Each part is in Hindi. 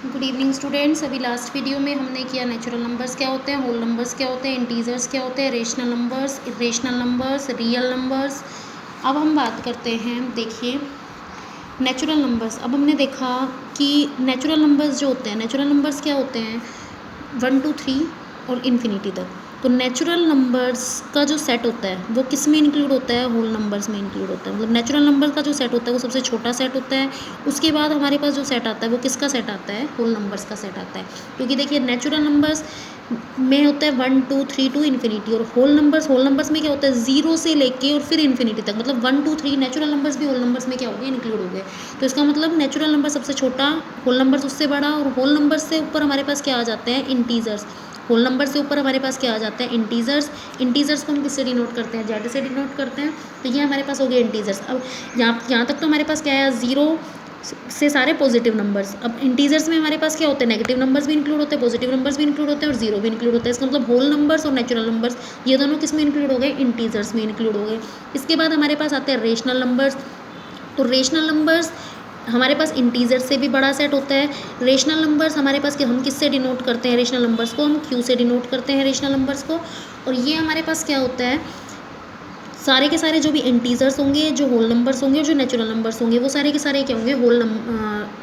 Good evening students. अभी लास्ट वीडियो में हमने किया नेचुरल नंबर्स क्या होते हैं, होल नंबर्स क्या होते हैं, इंटीजर्स क्या होते हैं, rational numbers, irrational numbers, real numbers. अब हम बात करते हैं, देखिए नेचुरल नंबर्स। अब हमने देखा कि नेचुरल नंबर्स जो होते हैं, नेचुरल नंबर्स क्या होते हैं 1 2 3 और इन्फिनिटी तक। तो नेचुरल नंबर्स का जो सेट होता है वो किस में इंक्लूड होता है, होल नंबर्स में इंक्लूड होता है। मतलब नेचुरल नंबर का जो सेट होता है वो सबसे छोटा सेट होता है। उसके बाद हमारे पास जो सेट आता है वो किसका सेट आता है, होल नंबर्स का सेट आता है। क्योंकि देखिए नेचुरल नंबर्स में होता है 1 2 3 टू इन्फिनिटी, और होल नंबर्स में क्या होता है 0 से लेके और फिर इन्फिनिटी तक। मतलब 1 2 3 नेचुरल नंबर्स भी होल नंबर्स में क्या हो गए, इंक्लूड हो गए। तो इसका मतलब नेचुरल नंबर सबसे छोटा, होल नंबर्स उससे बड़ा, और होल नंबर्स से ऊपर हमारे पास क्या आ जाते हैं, इंटीजर्स। होल नंबर से ऊपर हमारे पास क्या आ जाते हैं, इंटीजर्स। इंटीजर्स को हम किससे डिनोट करते हैं, जेड से डिनोट करते हैं। तो ये हमारे पास हो गए इंटीजर्स। अब यहाँ तक तो हमारे पास क्या है, 0 से सारे पॉजिटिव नंबर्स। अब इंटीजर्स में हमारे पास क्या होते हैं, नेगेटिव नंबर्स भी इंक्लूड होते हैं, पॉजिटिव नंबर्स भी इंक्लूड होते हैं, और जीरो भी इंक्लूड होता है। इसका मतलब होल नंबर्स और नेचुरल नंबर्स ये दोनों किस में इंक्लूड हो गए, इंटीजर्स में इंक्लूड हो गए। इसके बाद हमारे पास आते हैं रेशनल नंबर्स। तो रेशनल नंबर्स हमारे पास इंटीजर से भी बड़ा सेट होता है। रेशनल नंबर्स हमारे पास हम किससे डिनोट करते हैं, रेशनल नंबर्स को हम क्यू से डिनोट करते हैं, रेशनल नंबर्स को। और ये हमारे पास क्या होता है, सारे के सारे जो भी इंटीजर्स होंगे, जो होल नंबर्स होंगे और जो नेचुरल नंबर्स होंगे, वो सारे के सारे क्या होंगे,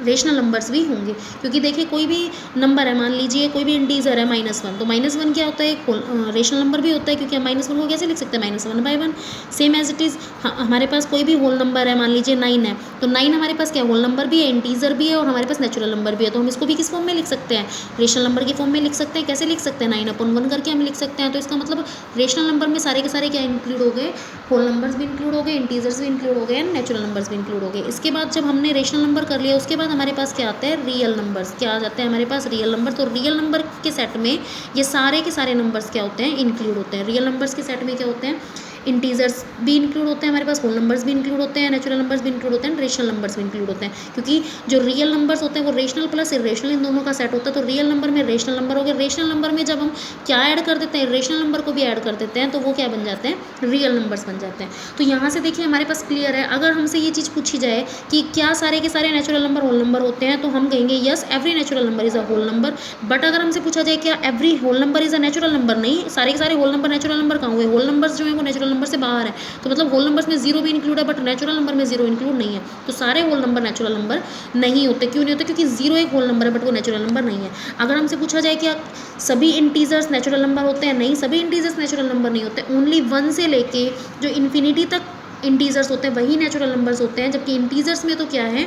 रेशनल नंबर्स भी होंगे। क्योंकि देखिए कोई भी नंबर है, मान लीजिए कोई भी इंटीजर है -1, तो -1 क्या होता है, एक रेशनल नंबर भी होता है। क्योंकि हम -1 को कैसे लिख सकते हैं, -1/1। सेम एज इट इज़ हमारे पास कोई भी होल नंबर है, मान लीजिए 9 है, तो 9 हमारे पास क्या होल नंबर भी है, इंटीजर भी है, और हमारे पास नेचुरल नंबर भी है। तो हम इसको भी किस फॉर्म में लिख सकते हैं, रेशनल नंबर की फॉर्म में लिख सकते हैं। कैसे लिख सकते हैं, 9/1 करके हम लिख सकते हैं। तो इसका मतलब रेशनल नंबर में सारे के सारे क्या इंक्लूड हो गए, होल नंबर्स भी इंक्लूड हो गए, इंटीजर्स भी इंक्लूड हो गए, एंड नेचुरल नंबर्स भी इंक्लूड हो गए। इसके बाद जब हमने रेशनल नंबर कर लिया, उसके बाद हमारे पास क्या आता है, रियल नंबर्स। क्या आ जाते हैं हमारे पास, रियल नंबर। तो रियल नंबर के सेट में ये सारे के सारे नंबर्स क्या होते हैं, इंक्लूड होते हैं। रियल नंबर्स के सेट में क्या होते हैं, इंटीजर्स भी इंक्लूड होते हैं हमारे पास, होल नंबर्स भी इंक्लूड होते हैं, नेचुरल नंबर्स भी इंक्लूड होते हैं, रेशनल नंबर्स भी इंक्लूड होते हैं। क्योंकि जो रियल नंबर्स होते हैं वो रेशनल प्लस इरेशनल इन दोनों का सेट होता है। तो रियल नंबर में रेशनल नंबर हो गए, रेशनल नंबर में जब हम क्या ऐड कर देते हैं, रेशनल नंबर को भी ऐड कर देते हैं, तो वो क्या बन जाते हैं, रियल नंबर्स बन जाते हैं। तो यहाँ से देखिए हमारे पास क्लियर है। अगर हमसे ये चीज़ पूछी जाए कि क्या सारे के सारे नेचुरल नंबर होल नंबर होते हैं, तो हम कहेंगे yes, every natural number is a whole number. But अगर हमसे पूछा जाए क्या every whole number is a natural number, नहीं, सारे के सारे होल नंबर नेचुरल नंबर कहाँ हुए, होल नंबर्स जो है वो नेचुरल नंबर से बाहर है। तो मतलब होल नंबर्स में 0 भी इंक्लूड है, बट नेचुरल नंबर में 0 इंक्लूड नहीं है। तो सारे होल नंबर नेचुरल नंबर नहीं होते। क्यों नहीं होते, क्योंकि 0 एक होल नंबर है, बट वो नेचुरल नंबर नहीं है। अगर हमसे पूछा जाए कि सभी इंटीजर्स नेचुरल नंबर होते हैं, नहीं, सभी इंटीजर्स नेचुरल नंबर नहीं होते। ओनली 1 से लेके जो इन्फिनिटी तक इंटीजर्स होते हैं वही नेचुरल नंबर्स होते हैं। जबकि इंटीजर्स में तो क्या है,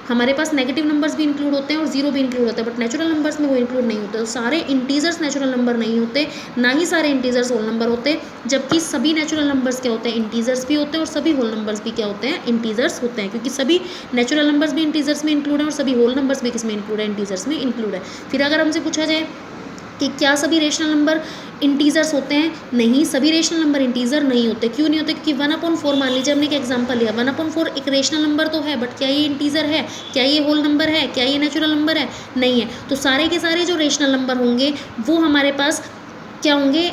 हमारे पास नेगेटिव नंबर्स भी इंक्लूड होते हैं और 0 भी इंक्लूड होता है, बट नेचुरल नंबर्स में वो इंक्लूड नहीं होते। तो सारे इंटीजर्स नेचुरल नंबर नहीं होते, ना ही सारे इंटीजर्स होल नंबर होते। जबकि सभी नेचुरल नंबर्स क्या होते हैं, इंटीजर्स भी होते हैं, और सभी होल नंबर्स भी क्या होते हैं, इंटीजर्स होते हैं। क्योंकि सभी नेचुरल नंबर्स भी इंटीजर्स में इंक्लूड है, और सभी होल नंबर्स भी किस में इंक्लूड है, इंटीजर्स में इंक्लूड है। फिर अगर हमसे पूछा जाए कि क्या सभी रेशनल नंबर इंटीजर्स होते हैं, नहीं, सभी रेशनल नंबर इंटीजर नहीं होते। क्यों नहीं होते, क्योंकि 1/4 मान लीजिए हमने एक एग्जांपल लिया, 1/4 एक रेशनल नंबर तो है, बट क्या ये इंटीजर है, क्या ये होल नंबर है, क्या ये नेचुरल नंबर है, नहीं है। तो सारे के सारे जो रेशनल नंबर होंगे वो हमारे पास क्या होंगे,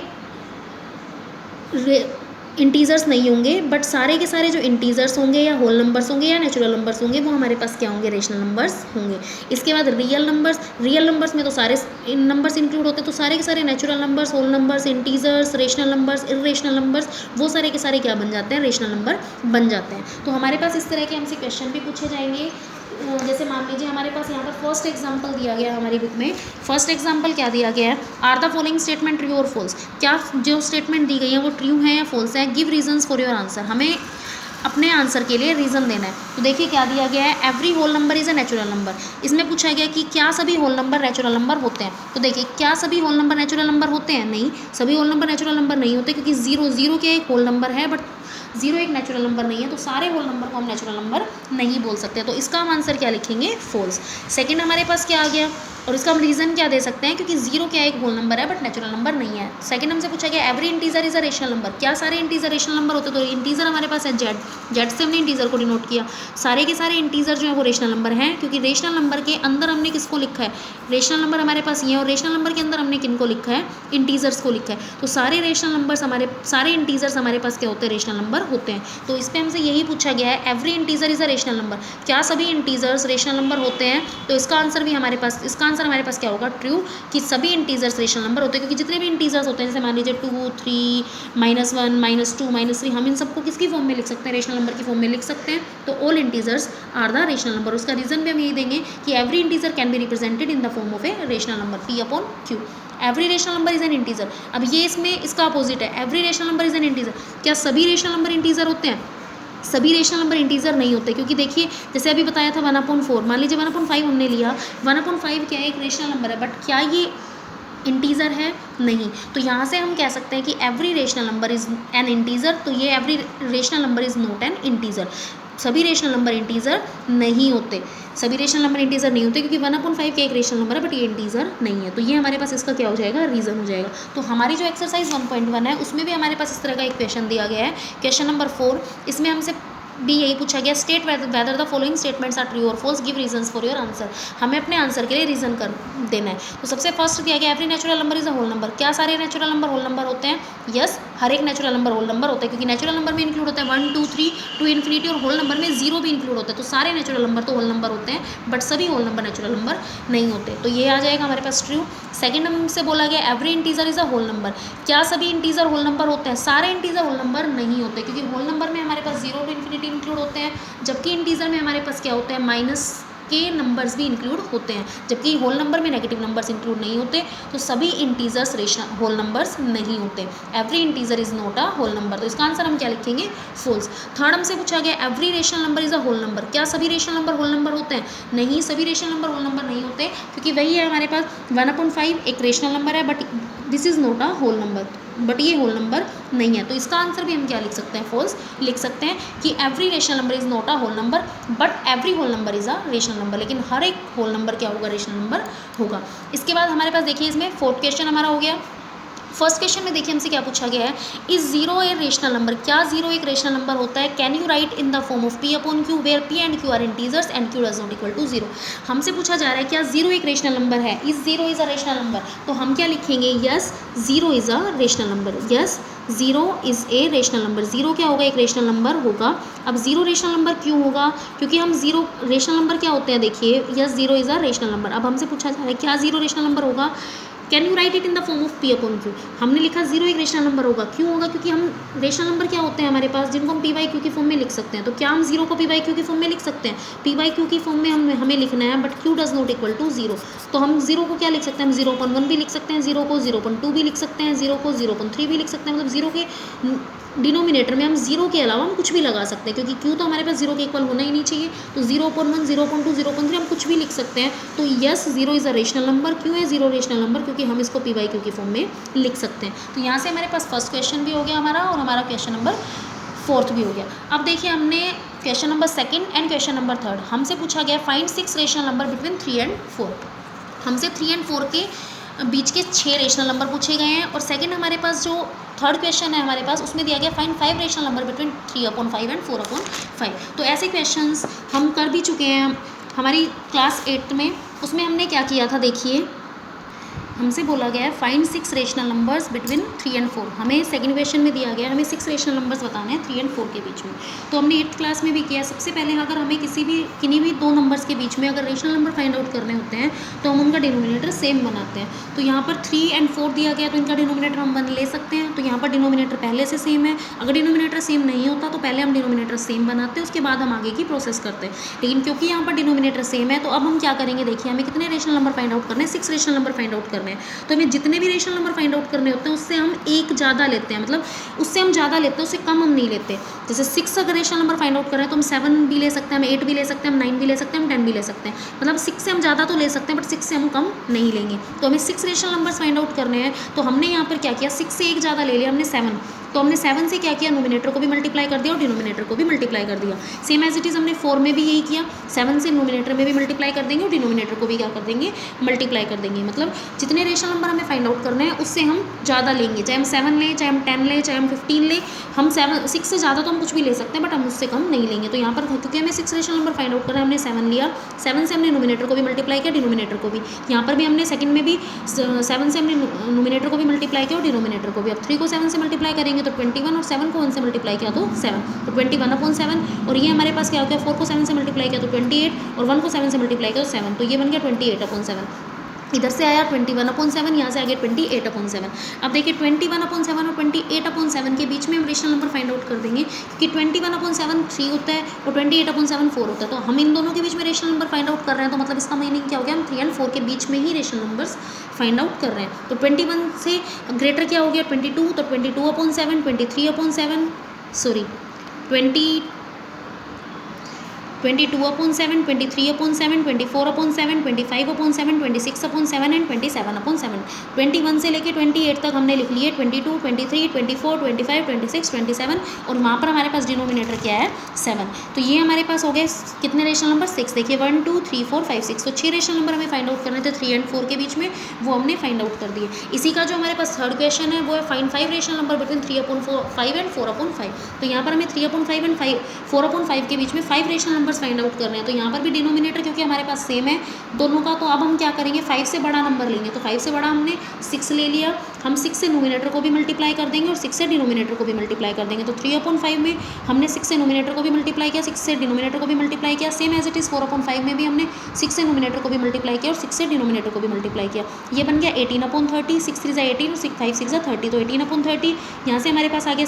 इंटीजर्स नहीं होंगे। बट सारे के सारे जो इंटीजर्स होंगे या होल नंबर्स होंगे या नेचुरल नंबर्स होंगे वो हमारे पास क्या होंगे, रेशनल नंबर्स होंगे। इसके बाद रियल नंबर्स में तो सारे नंबर्स इंक्लूड होते हैं। तो सारे के सारे natural numbers, whole numbers, integers, rational numbers, irrational numbers, वो सारे के सारे क्या बन जाते हैं, रेशनल नंबर बन जाते हैं। तो हमारे पास इस तरह के हमसे क्वेश्चन भी पूछे जाएंगे। जैसे मान लीजिए हमारे पास यहाँ पर फर्स्ट एग्जांपल दिया गया है हमारी बुक में। फर्स्ट एग्जांपल क्या दिया गया है, are the following statement true और फॉल्स। क्या जो स्टेटमेंट दी गई है वो ट्रू है या फॉल्स है। Give reasons for your answer, हमें अपने आंसर के लिए रीज़न देना है। तो देखिए क्या दिया गया है, every whole number is a natural number. इसमें पूछा गया कि क्या सभी होल नंबर नेचुरल नंबर होते हैं। तो देखिए क्या सभी होल नंबर नेचुरल नंबर होते हैं, नहीं, सभी होल नंबर नेचुरल नंबर नहीं होते। क्योंकि 0 क्या एक होल नंबर है, बट 0 एक नेचुरल नंबर नहीं है। तो सारे होल नंबर को हम नेचुरल नंबर नहीं बोल सकते। तो इसका हम आंसर क्या लिखेंगे, फॉल्स। सेकेंड हमारे पास क्या आ गया, और इसका हम रीज़न क्या दे सकते हैं, क्योंकि 0 क्या एक होल नंबर है, बट नेचुरल नंबर नहीं है। सेकंड हमसे पूछा गया every integer is a rational number. क्या सारे इंटीजर रेशनल नंबर होते हैं। तो इंटीजर हमारे पास है जेड से हमने इंटीजर को डिनोट किया। सारे के सारे इंटीजर जो है वो रेशनल नंबर हैं, क्योंकि रेशनल नंबर के अंदर हमने किसको लिखा है, रेशनल नंबर हमारे पास ये है, और रेशनल नंबर के अंदर हमने किनको लिखा है, इंटीजर्स को लिखा है। तो सारे रेशनल नंबर्स सारे इंटीजर्स हमारे पास क्या होते हैं, रेशनल नंबर होते हैं। तो इस पर हमसे यही पूछा गया है, every integer is a rational number. क्या सभी इंटीजर्स रेशनल नंबर होते हैं। तो इसका आंसर भी हमारे पास, इसका आंसर हमारे पास क्या होगा, ट्रू, कि सभी इंटीजर्स रेशनल नंबर होते हैं, क्योंकि जितने भी इंटीजर्स होते हैं, जैसे मान लीजिए 2, 3, -1, -2, -3, हम इन सबको किसकी फॉर्म में लिख सकते हैं, रेशनल नंबर की फॉर्म में लिख सकते हैं। तो all integers are the rational number. उसका रीजन भी हम यही देंगे कि every integer can be represented in the form of a rational number, P/Q। Every rational number is an integer. अब ये इसमें इसका अपोजिट है, every rational number is an integer. क्या सभी रेशनल नंबर इंटीजर होते हैं? सभी रेशनल नंबर इंटीजर नहीं होते, क्योंकि देखिए जैसे अभी बताया था 1/4, मान लीजिए 1/5 हमने लिया, 1/5 क्या है, एक रेशनल नंबर है, बट क्या ये इंटीजर है? नहीं। तो यहाँ से हम कह सकते हैं कि every rational number is an integer, तो ये every rational number is not an integer. सभी रेशनल नंबर इंटीजर नहीं होते, सभी रेशनल नंबर इंटीजर नहीं होते, क्योंकि 1/5 का एक रेशनल नंबर है, बट ये इंटीजर नहीं है। तो ये हमारे पास इसका क्या हो जाएगा, रीजन हो जाएगा। तो हमारी जो एक्सरसाइज 1.1 है उसमें भी हमारे पास इस तरह का एक क्वेश्चन दिया गया है, क्वेश्चन नंबर 4। इसमें हमसे भी यही पूछा गया, state whether the following statements are true और false, give reasons for your answer. हमें अपने आंसर के लिए रीजन कर देना है। तो सबसे फर्स्ट दिया गया, every natural number is a whole number. क्या सारे नेचुरल नंबर होल नंबर होते हैं? यस, हर एक नेचुरल नंबर होल नंबर होता है, क्योंकि नेचुरल नंबर में इंक्लूड होता है 1, 2, 3 टू इन्फिनिटी, और होल नंबर में 0 भी इंक्लूड होता है। तो सारे नेचुरल नंबर तो होल नंबर होते हैं, बट सभी होल नंबर नेचुरल नंबर नहीं होते। तो ये आ जाएगा हमारे पास ट्रू। सेकंड नंबर से बोला गया, every integer is a whole number. क्या सभी इंटीजर होल नंबर होते हैं? सारे इंटीजर होल नंबर नहीं होते, क्योंकि होल नंबर में हमारे पास 0 टू इन्फिनिटी इंक्लूड होते हैं, जबकि इंटीजर में हमारे पास क्या होता है, माइनस के नंबर्स भी इंक्लूड होते हैं, जबकि होल नंबर में नेगेटिव नंबर्स इंक्लूड नहीं होते। तो सभी इंटीजर्स रेशनल होल नंबर्स नहीं होते। Every integer is not a whole number. तो इसका आंसर हम क्या लिखेंगे, फॉल्स। थर्ड हमसे पूछा गया, every rational number is a whole number. क्या सभी रेशनल नंबर होल नंबर होते हैं? नहीं, सभी रेशनल नंबर होल नंबर नहीं होते, क्योंकि वही है हमारे पास 1/5 एक रेशनल नंबर है, but this is not a whole number, but ये होल नंबर नहीं है। तो इसका आंसर भी हम क्या लिख सकते हैं, फॉल्स लिख सकते हैं, कि every rational number is not a whole number, but every whole number is a rational number. लेकिन हर एक होल नंबर क्या होगा, रेशनल नंबर होगा। इसके बाद हमारे पास देखिए, इसमें फोर्थ क्वेश्चन हमारा हो गया। फर्स्ट क्वेश्चन में देखिए हमसे क्या पूछा गया है, इज 0 ए रेशनल नंबर। क्या 0 एक रेशनल नंबर होता है? Can you write in the form of P/Q where P and Q are integers and Q does not equal to 0। हमसे पूछा जा रहा है क्या 0 एक रेशनल नंबर है, is 0 is a rational number. तो हम क्या लिखेंगे, yes 0 is a rational number, yes 0 is a rational number. 0 क्या होगा, एक रेशनल नंबर होगा। अब 0 रेशनल नंबर क्यों होगा, क्योंकि हम 0 रेशनल नंबर क्या होते हैं, देखिए yes 0 is a rational number. अब हमसे पूछा जा रहा है क्या 0 रेशनल नंबर होगा, can you right it in the form of P/Q। हमने लिखा 0 एक रेशनल नंबर होगा, क्यों होगा, क्योंकि हम रेशनल नंबर क्या होते हैं हमारे पास, जिनको हम P/Q की फॉर्म में लिख सकते हैं। तो क्या हम 0 को P/Q की फॉर्म में लिख सकते हैं? P/Q की फॉर्म में हमें लिखना है, but Q does not equal to 0। तो हम 0 को क्या लिख सकते हैं, हम 0.1 भी लिख सकते हैं, 0 को 0.2 भी लिख सकते हैं, 0 को 0.3 भी लिख सकते हैं। मतलब 0 के डिनोमिनेटर में हम 0 के अलावा हम कुछ भी लगा सकते हैं, क्योंकि Q तो हमारे पास 0 के इक्वल होना ही नहीं चाहिए। तो 0.1, 0.2, 0.3 हम कुछ भी लिख सकते हैं। तो yes 0 is a rational number. क्यों है 0 रेशनल नंबर, क्योंकि हम इसको P/Q की फॉर्म में लिख सकते हैं। तो यहाँ से हमारे पास फर्स्ट क्वेश्चन भी हो गया हमारा, और हमारा क्वेश्चन नंबर फोर्थ भी हो गया। अब देखिए हमने question number second and question number third हमसे पूछा गया, find 6 rational number between 3 and 4। हमसे 3 एंड 4 के बीच के 6 रेशनल नंबर पूछे गए हैं। और सेकंड हमारे पास जो थर्ड क्वेश्चन है हमारे पास, उसमें दिया गया find 5 rational number between 3/5 and 4/5। तो ऐसे क्वेश्चंस हम कर भी चुके हैं हमारी क्लास 8 में। उसमें हमने क्या किया था, देखिए हमसे बोला गया है find 6 rational numbers between 3 and 4। हमें सेकंड क्वेश्चन में दिया गया है हमें 6 रेशनल नंबर्स बताने हैं 3 एंड 4 के बीच में। तो हमने 8th क्लास में भी किया। सबसे पहले अगर हमें किन्हीं भी 2 नंबर्स के बीच में अगर रेशनल नंबर फाइंड आउट करने होते हैं तो हम उनका डिनोमिनेटर सेम बनाते हैं। तो यहाँ पर 3 एंड 4 दिया गया तो इनका डिनोमिनेटर हम बन ले सकते हैं। तो यहाँ पर डिनोमिनेटर पहले से सेम है। अगर डिनोमिनेटर सेम नहीं होता तो पहले हम डिनोमिनेटर सेम बनाते हैं, उसके बाद हम आगे की प्रोसेस करते हैं। लेकिन क्योंकि यहाँ पर डिनोमिनेटर सेम है तो अब हम क्या करेंगे, देखिए हमें कितने रेशनल नंबर फाइंड आउट करने हैं, 6 रेशनल नंबर फाइंड आउट करने हैं। तो हमें जितने भी रेशनल नंबर फाइंड आउट करने होते हैं उससे हम एक ज़्यादा लेते हैं, मतलब उससे हम ज़्यादा लेते हैं, उससे कम हम नहीं लेते। जैसे 6 अगर रेशनल नंबर फाइंड आउट कर रहे हैं तो हम 7 भी ले सकते हैं, हम 8 भी ले सकते हैं, हम 9 भी ले सकते हैं, हम 10 भी ले सकते हैं। मतलब 6 से हम ज़्यादा तो ले सकते हैं बट 6 से हम कम नहीं लेंगे। तो हमें 6 रेशनल नंबर्स फाइंड आउट करने हैं। तो हमने यहाँ पर क्या किया, 6 से एक ज़्यादा ले लिया हमने 7। तो हमने 7 से क्या किया, नोमिनेटर को भी मल्टीप्लाई कर दिया और डिनोमिनेटर को भी मल्टीप्लाई कर दिया। सेम एज इट इज़ हमने 4 में भी यही किया, 7 से नोमिनेटर में भी मल्टीप्लाई कर देंगे और डिनोमिनेटर को भी क्या कर देंगे, मल्टीप्लाई कर देंगे। मतलब जितने रेशनल नंबर हमें फाइंड आउट करने हैं उससे हम ज़्यादा लेंगे, चाहे हम 7 लें, चाहे हम 10 लें, चाहे हम 15 लें। हम 6 से ज़्यादा तो हम कुछ भी ले सकते हैं बट हम उससे कम नहीं लेंगे। तो यहाँ पर क्योंकि हमें 6 रेशनल नंबर फाइंड आउट करना है, हमने 7 लिया, 7 से हमने नोमिनेटर को भी मल्टीप्लाई किया, डिनोमिनेटर को भी। यहाँ पर भी हमने सेकंड में भी 7 से हमने नोमिनेटर को भी मल्टीप्लाई किया और डिनोमिनेटर को भी। अब 3 को 7 से मल्टीप्लाई करेंगे तो 21 और 7 को 1 से मल्टीप्लाई किया तो 7, तो 21/7। और ये हमारे पास क्या हो गया, 4 को 7 से मल्टीप्लाई किया तो 28 और 1 को 7 से मल्टीप्लाई किया तो 7, तो ये बन गया 28/7। इधर से आया 21/7, यहाँ से आ गया 28/7। अब देखिए 21/7 और 28/7 के बीच में हम रेशनल नंबर फाइंड आउट कर देंगे, क्योंकि 21/7 3 होता है और 28/7 4 होता है। तो हम इन दोनों के बीच में रेशनल नंबर फाइंड आउट कर रहे हैं, तो मतलब इसका मीनिंग क्या हो गया, हम 3 और 4 के बीच में ही रेशनल नंबर्स फाइंड आउट कर रहे हैं। तो 21 से ग्रेटर क्या हो गया 22, तो 22/7, 23/7, सॉरी 22/7, 23/7, 24/7, 25/7, 26/7 एंड 27/7। 21 से लेके 28 तक हमने लिख लिए 22, 23, 24, 25, 26, 27 और वहाँ पर हमारे पास डिनोमिनेटर क्या है 7। तो ये हमारे पास हो गए कितने रेशनल नंबर 6। देखिए 1 2 3 4 5 6, तो 6 रेशनल नंबर हमें फाइंड आउट करने थे 3 एंड 4 के बीच में, वो हमने फाइंड आउट कर दिए। इसी का जो हमारे पास थर्ड क्वेश्चन है वो है find 5 rational number between 3/5 and 4/5। तो यहाँ पर हमें 3/5 एंड 4/5 के बीच में 5 रेशनल नंबर्स फाइंड आउट करने हैं। तो यहाँ पर भी डिनोमिनेटर क्योंकि हमारे पास सेम है दोनों का, तो अब हम क्या करेंगे 5 से बड़ा नंबर लेंगे। तो 5 से बड़ा हमने 6 ले लिया, हम 6 से नोमिनेटर को भी मल्टीप्लाई कर देंगे और 6 से डिनोमिनेटर को भी मल्टीप्लाई कर देंगे। तो 3/5 में हमने 6 से नोमिनेटर को भी मल्टीप्लाई किया, 6 से डिनोमिनेटर को भी मल्टीप्लाई किया। सेम एज इट इज़ 4/5 में भी हमने 6 से नोमिनेटर को भी मल्टीप्लाई किया और 6 से डिनोमिनेटर को भी मल्टीप्लाई किया। ये बन गया 18/30, 6 3 18 और 5 6 30। तो 18/30 यहाँ से हमारे पास आ गया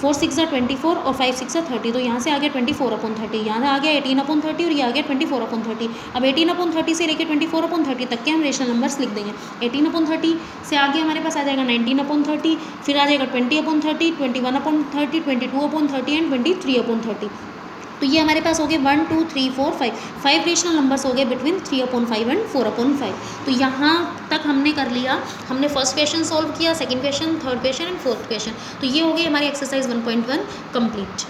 4 6 24 और 5 6 30। तो यहाँ से आ गया 24/30, यहाँ आ गया 18/30 और ये आ गया 24/30। अब 18/30 से लेकर 24/30 तक के हम रेशनल नंबर्स लिख देंगे। 18/30 से आगे हमारे पास आ जाएगा 19/30, फिर आ जाएगा 20/30, 21/30, 22/30 एंड 23/30। तो ये हमारे पास हो गए 1 2 3 4 5 रेशनल नंबर्स हो गए बिटवीन 3/5 एंड 4/5। तो यहाँ तक हमने कर लिया, हमने फर्स्ट क्वेश्चन सॉल्व किया, second question, third question and fourth question. तो ये हो गई हमारी एक्सरसाइज 1.1 कंप्लीट।